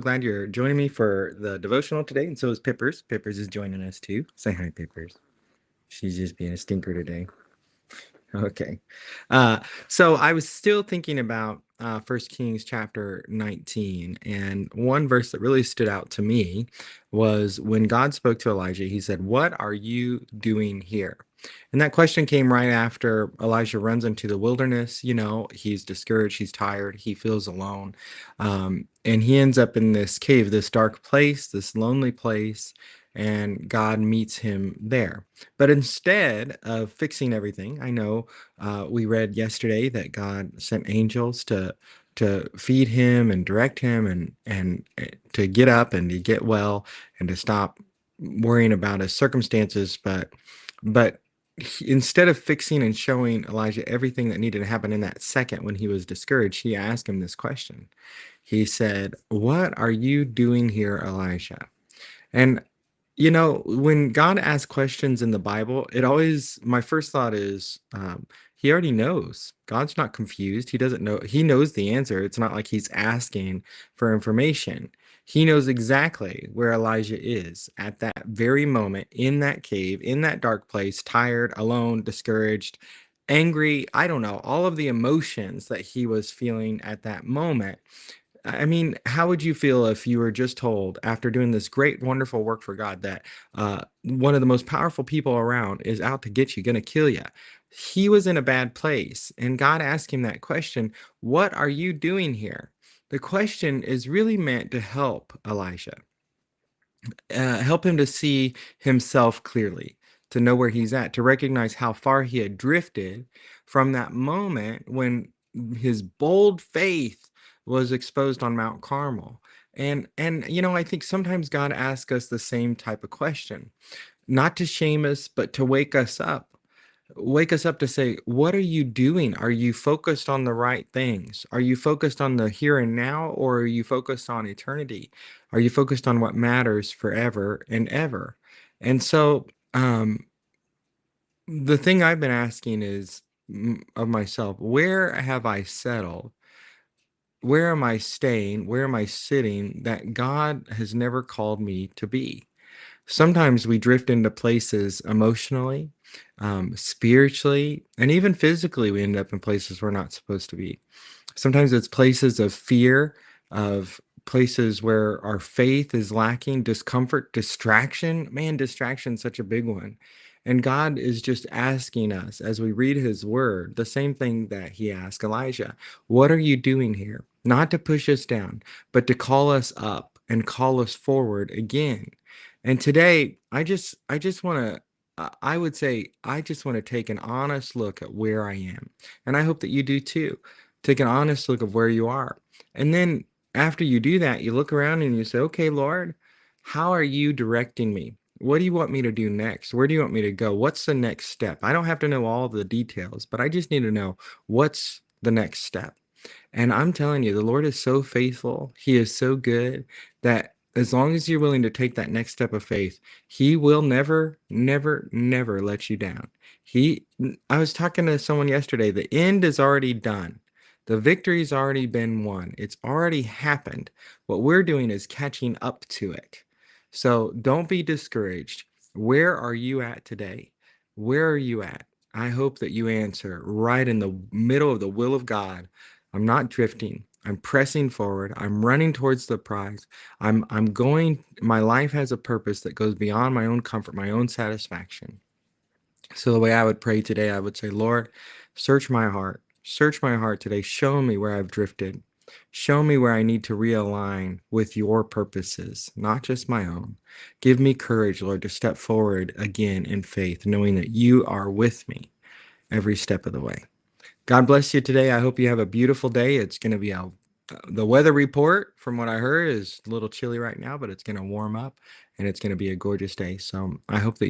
Glad you're joining me for the devotional today, and so is Pippers. Pippers is joining us too. Say hi, Pippers. She's just being a stinker today. Okay. Uh, so I was still thinking about 1 Kings chapter 19, and one verse that really stood out to me was when God spoke to Elijah, he said, "What are you doing here?" And that question came right after Elijah runs into the wilderness. He's discouraged, he's tired, he feels alone. And he ends up in this cave, this dark place, this lonely place, and God meets him there. But instead of fixing everything, I know we read yesterday that God sent angels to feed him and direct him and to get up and to get well and to stop worrying about his circumstances. But instead of fixing and showing Elijah everything that needed to happen in that second when he was discouraged, he asked him this question. He said, "What are you doing here, Elijah?" And when God asks questions in the Bible, my first thought is, he already knows. God's not confused. He doesn't know. He knows the answer. It's not like he's asking for information. He knows exactly where Elijah is at that very moment in that cave, in that dark place, tired, alone, discouraged, angry. I don't know, all of the emotions that he was feeling at that moment. I mean, how would you feel if you were just told after doing this great, wonderful work for God that one of the most powerful people around is out to get you, going to kill you? He was in a bad place, and God asked him that question, "What are you doing here?" The question is really meant to help Elijah, help him to see himself clearly, to know where he's at, to recognize how far he had drifted from that moment when his bold faith was exposed on Mount Carmel. And I think sometimes God asks us the same type of question, not to shame us, but to wake us up. Wake us up to say, what are you doing? Are you focused on the right things? Are you focused on the here and now, or are you focused on eternity? Are you focused on what matters forever and ever? And so, the thing I've been asking is of myself, where have I settled? Where am I staying? Where am I sitting that God has never called me to be? Sometimes we drift into places emotionally, spiritually, and even physically. We end up in places we're not supposed to be. Sometimes it's places of fear, of places where our faith is lacking, discomfort, distraction. Man, distraction's such a big one. And God is just asking us as we read his word, the same thing that he asked Elijah. What are you doing here? Not to push us down, but to call us up and call us forward again. And today, I just want to I would say I just want to take an honest look at where I am. And I hope that you do too. Take an honest look of where you are. And then after you do that, you look around and you say, "Okay, Lord, how are you directing me? What do you want me to do next? Where do you want me to go? What's the next step?" I don't have to know all of the details, but I just need to know what's the next step. And I'm telling you, the Lord is so faithful. He is so good that as long as you're willing to take that next step of faith, He will never, never, never let you down. I was talking to someone yesterday. The end is already done. The victory's already been won. It's already happened. What we're doing is catching up to it. So don't be discouraged. Where are you at today? Where are you at? I hope that you answer right in the middle of the will of God. I'm not drifting. I'm pressing forward. I'm running towards the prize. I'm going, my life has a purpose that goes beyond my own comfort, my own satisfaction. So the way I would pray today, I would say, "Lord, search my heart. Search my heart today. Show me where I've drifted. Show me where I need to realign with your purposes, not just my own. Give me courage, Lord, to step forward again in faith, knowing that you are with me every step of the way." God bless you today. I hope you have a beautiful day. It's going to be the weather report, from what I heard, is a little chilly right now, but it's going to warm up and it's going to be a gorgeous day. So I hope that